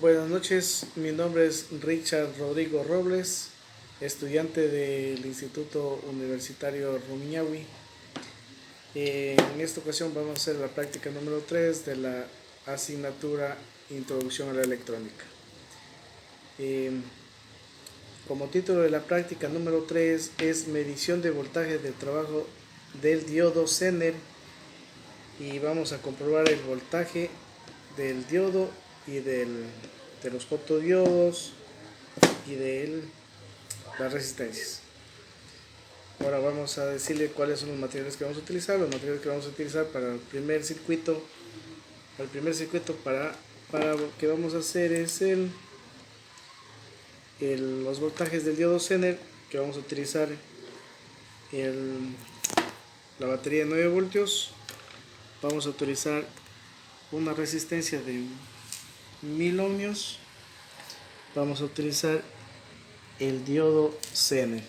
Buenas noches, mi nombre es Richard Rodrigo Robles, estudiante del Instituto Universitario Rumiñahui. En esta ocasión vamos a hacer la práctica número 3 de la asignatura Introducción a la Electrónica. Como título de la práctica número 3 es medición de voltaje de trabajo del diodo Zener, y vamos a comprobar el voltaje del diodo y de los fotodiodos y de las resistencias. Ahora vamos a decirle cuáles son los materiales que vamos a utilizar. Los materiales que vamos a utilizar para el primer circuito, para lo que vamos a hacer es los voltajes del diodo Zener, que vamos a utilizar la batería de 9 voltios. Vamos a utilizar una resistencia de 1000 ohmios. Vamos a utilizar el diodo Zener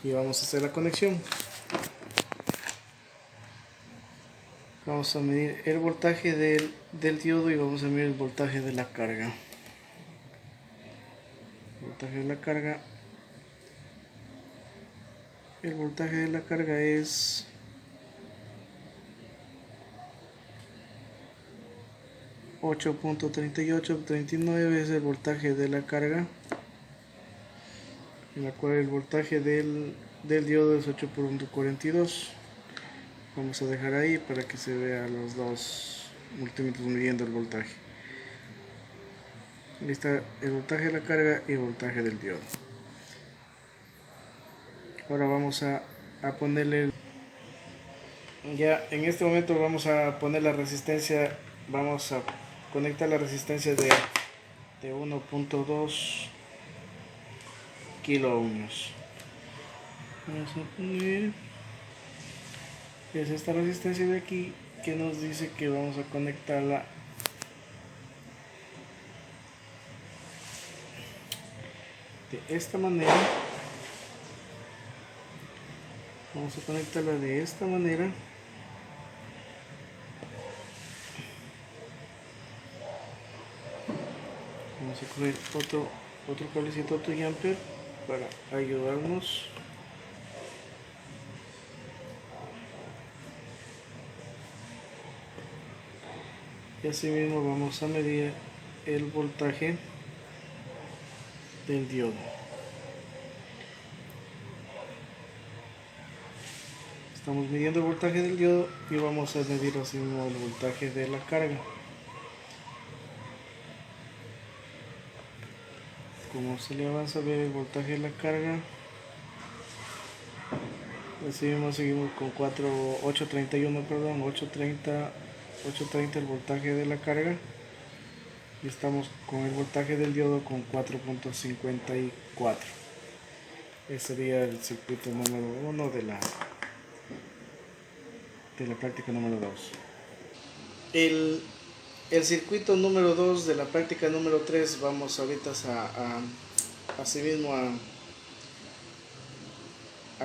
y vamos a hacer la conexión. Vamos a medir el voltaje del diodo y vamos a medir el voltaje de la carga. El voltaje de la carga es 8.3839, es el voltaje de la carga, en la cual el voltaje del diodo es 8.42. Vamos a dejar ahí para que se vea los dos multímetros midiendo el voltaje. Ahí está el voltaje de la carga y el voltaje del diodo. Ahora vamos a ponerle, ya en este momento vamos a poner la resistencia, vamos a conectar la resistencia de 1.2 kilo ohmios. Vamos a poner, es esta resistencia de aquí, que nos dice que vamos a conectarla de esta manera. Vamos a conectarla de esta manera. Vamos a coger otro cablecito, otro jumper, para ayudarnos. Y así mismo vamos a medir el voltaje del diodo. Estamos midiendo el voltaje del diodo y vamos a medir así mismo el voltaje de la carga. Como se le avanza a ver el voltaje de la carga, así mismo seguimos con 830 el voltaje de la carga, y estamos con el voltaje del diodo con 4.54. Ese sería el circuito número 1 de la práctica número 2. El circuito número 2 de la práctica número 3 vamos ahorita así mismo a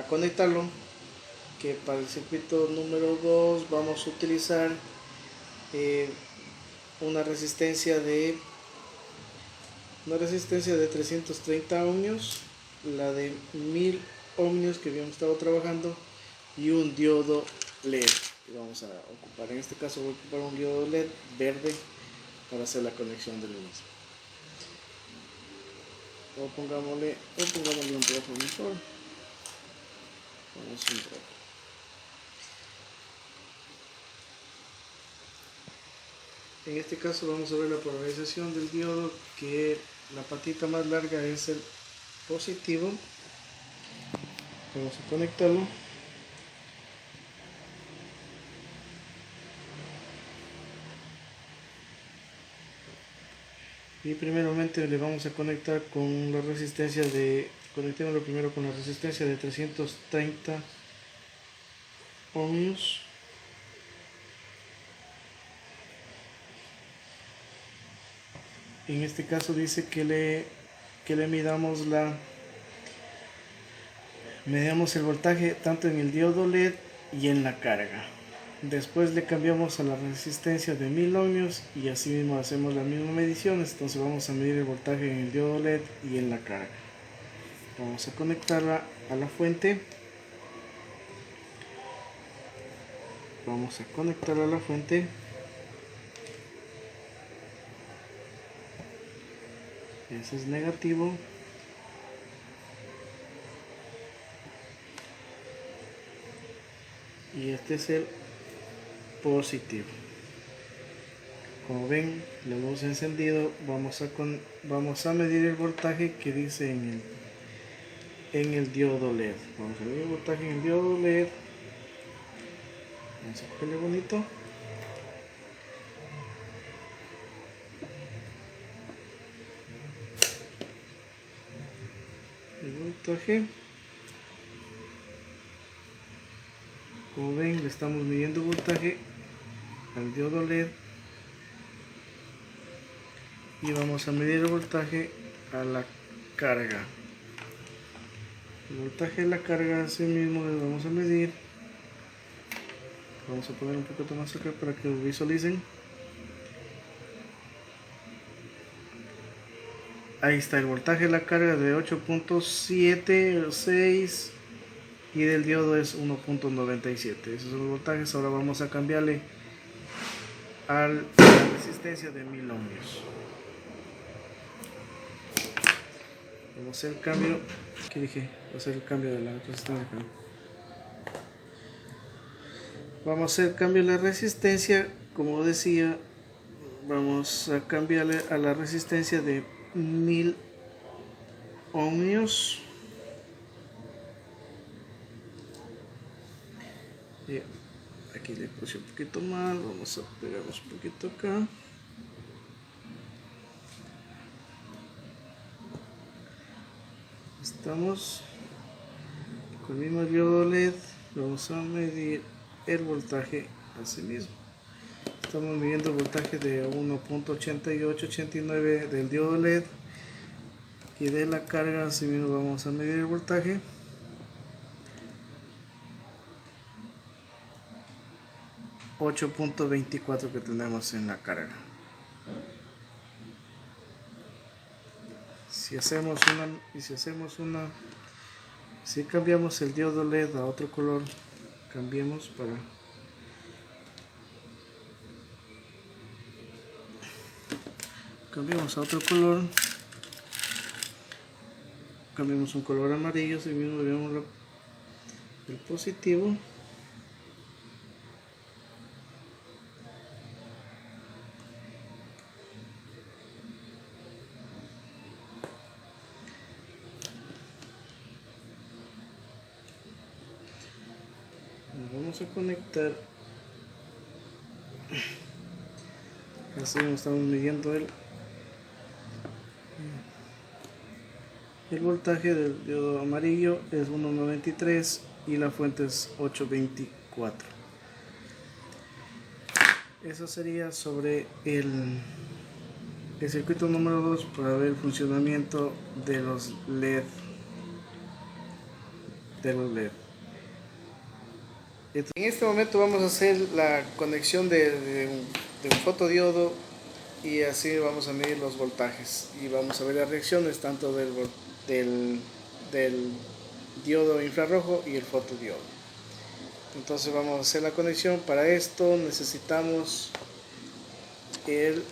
conectarlo, que para el circuito número 2 vamos a utilizar una resistencia de 330 ohmios, la de 1000 ohmios que habíamos estado trabajando, y un diodo LED que vamos a ocupar. En este caso voy a ocupar un diodo LED verde para hacer la conexión del mismo. O pongámosle un transformador. En este caso vamos a ver la polarización del diodo, que la patita más larga es el positivo. Vamos a conectarlo. Y primeramente le vamos a conectar con la resistencia conectémoslo primero con la resistencia de 330 ohmios. En este caso dice que le midamos el voltaje tanto en el diodo LED y en la carga. Después le cambiamos a la resistencia de 1000 ohmios y así mismo hacemos las mismas mediciones. Entonces vamos a medir el voltaje en el diodo LED y en la carga. Vamos a conectarla a la fuente. Vamos a conectarla a la fuente. Ese es negativo. Y este es el positivo. Como ven, lo hemos encendido. Vamos a medir el voltaje que dice en el diodo LED. Vamos a medir el voltaje en el diodo LED. Vamos a cogerle bonito. El voltaje. Como ven, le estamos midiendo voltaje al diodo LED. Y vamos a medir el voltaje a la carga. El voltaje de la carga así mismo le vamos a medir. Vamos a poner un poquito más acá para que lo visualicen. Ahí está el voltaje de la carga de 8.76 y del diodo es 1.97. Esos son los voltajes. Ahora vamos a cambiarle a la resistencia de 1000 ohmios. Vamos a hacer el cambio. ¿Qué dije? Voy a hacer el cambio de la resistencia. Vamos a hacer el cambio de la resistencia. Como decía, vamos a cambiarle a la resistencia de 1000 ohmios. Aquí le puse un poquito mal. Vamos a pegarnos un poquito acá. Estamos con el mismo diodo LED. Vamos a medir el voltaje así mismo. Estamos midiendo el voltaje de 1.8889 del diodo LED y de la carga así mismo vamos a medir el voltaje. .24 que tenemos en la carga. Si cambiamos el diodo LED a otro color, cambiamos a otro color, cambiamos un color amarillo, así mismo vemos el positivo. Vamos a conectar, así estamos midiendo el voltaje del diodo amarillo es 1.93 y la fuente es 8.24. Eso sería sobre el circuito número 2 para ver el funcionamiento de los LED. En este momento vamos a hacer la conexión de un fotodiodo y así vamos a medir los voltajes y vamos a ver las reacciones tanto del diodo infrarrojo y el fotodiodo. Entonces vamos a hacer la conexión. Para esto necesitamos el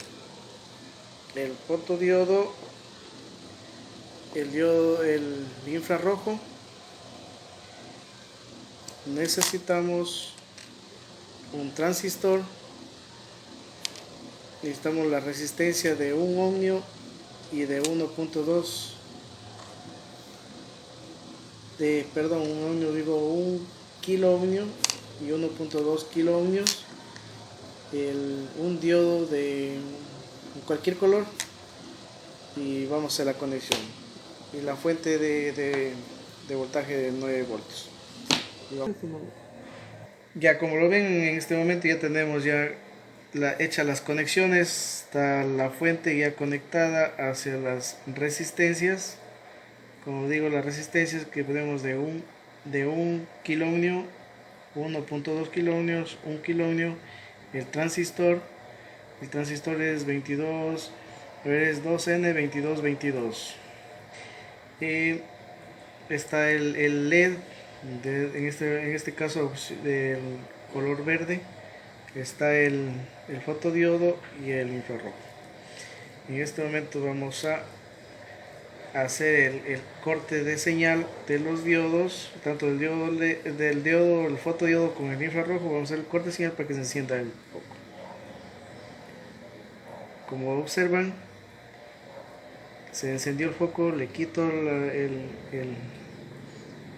fotodiodo, el infrarrojo. Necesitamos un transistor, necesitamos la resistencia de 1 ohmio y de 1.2 1 kilo ohmio y 1.2 kilo ohmios, un diodo de cualquier color y vamos a hacer la conexión y la fuente de voltaje de 9 voltios. Ya como lo ven en este momento ya tenemos hechas las conexiones, está la fuente ya conectada hacia las resistencias. Como digo, las resistencias que tenemos de 1 kilo ohmio, 1.2 kiloohmios, 1 kiloohmio. El transistor es 22, es 2N2222. Y está el LED, en este caso del color verde. Está el fotodiodo y el infrarrojo. En este momento vamos a hacer el corte de señal de los diodos, tanto del diodo, el fotodiodo con el infrarrojo. Vamos a hacer el corte de señal para que se encienda el foco. Como observan, se encendió el foco, le quito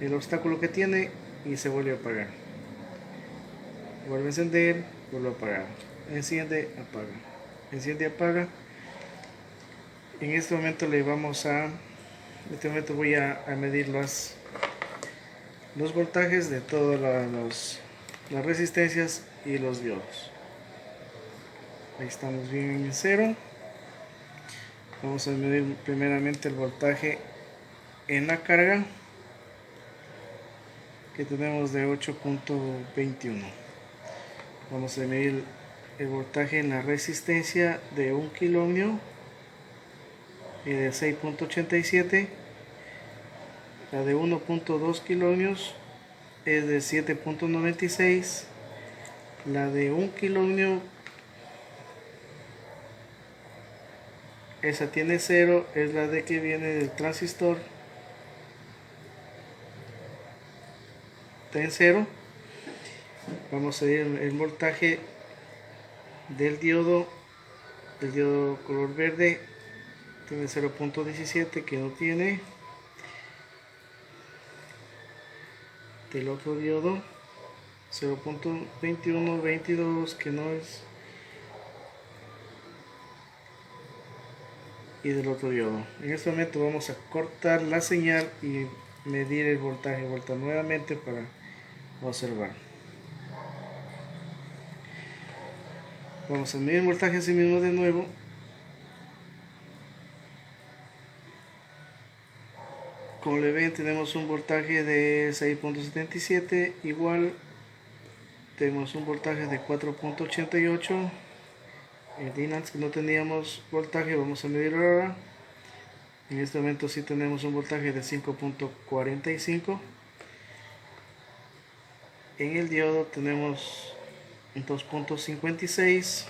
el obstáculo que tiene y se vuelve a apagar. Vuelve a encender, vuelve a apagar. Enciende, apaga. Enciende, apaga. En este momento voy a medir los voltajes de todas las resistencias y los diodos. Ahí estamos bien en cero. Vamos a medir primeramente el voltaje en la carga, que tenemos de 8.21. Vamos a medir el voltaje en la resistencia de 1 kiloohmio y de 6.87. La de 1.2 kiloohmios es de 7.96. La de 1 kiloohmio, esa tiene 0, es la de que viene del transistor. Está en 0. Vamos a ver el voltaje del diodo color verde. Tiene 0.17, que no tiene. Del otro diodo 0.21, 22, que no es. Y del otro diodo. En este momento vamos a cortar la señal y medir el voltaje. Vuelta nuevamente para observar. Vamos a medir el voltaje así mismo de nuevo. Como le ven, tenemos un voltaje de 6.77, igual tenemos un voltaje de 4.88. El DINANS, que no teníamos voltaje, vamos a medir ahora. En este momento sí tenemos un voltaje de 5.45. En el diodo tenemos 2.56.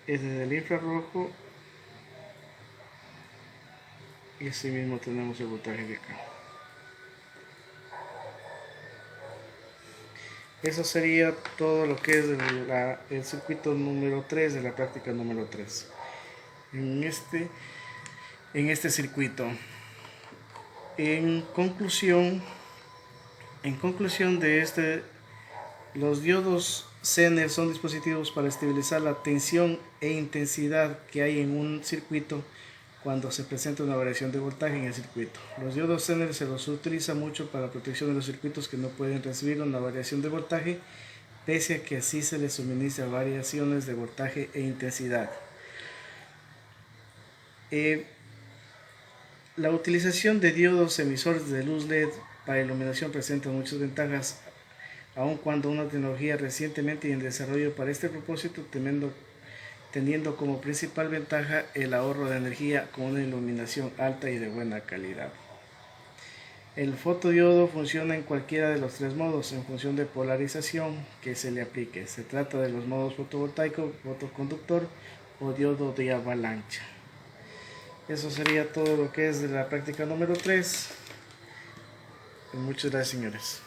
Es desde el infrarrojo, y así mismo tenemos el voltaje de acá. Eso sería todo lo que es el circuito número 3 de la práctica número 3 en este circuito. En conclusión de los diodos Zener son dispositivos para estabilizar la tensión e intensidad que hay en un circuito cuando se presenta una variación de voltaje en el circuito. Los diodos Zener se los utiliza mucho para la protección de los circuitos que no pueden recibir una variación de voltaje, pese a que así se les suministra variaciones de voltaje e intensidad. La utilización de diodos emisores de luz LED para iluminación presenta muchas ventajas, aun cuando una tecnología recientemente en desarrollo para este propósito, teniendo como principal ventaja el ahorro de energía con una iluminación alta y de buena calidad. El fotodiodo funciona en cualquiera de los tres modos en función de polarización que se le aplique. Se trata de los modos fotovoltaico, fotoconductor o diodo de avalancha. Eso sería todo lo que es de la práctica número 3. Muchas gracias, señores.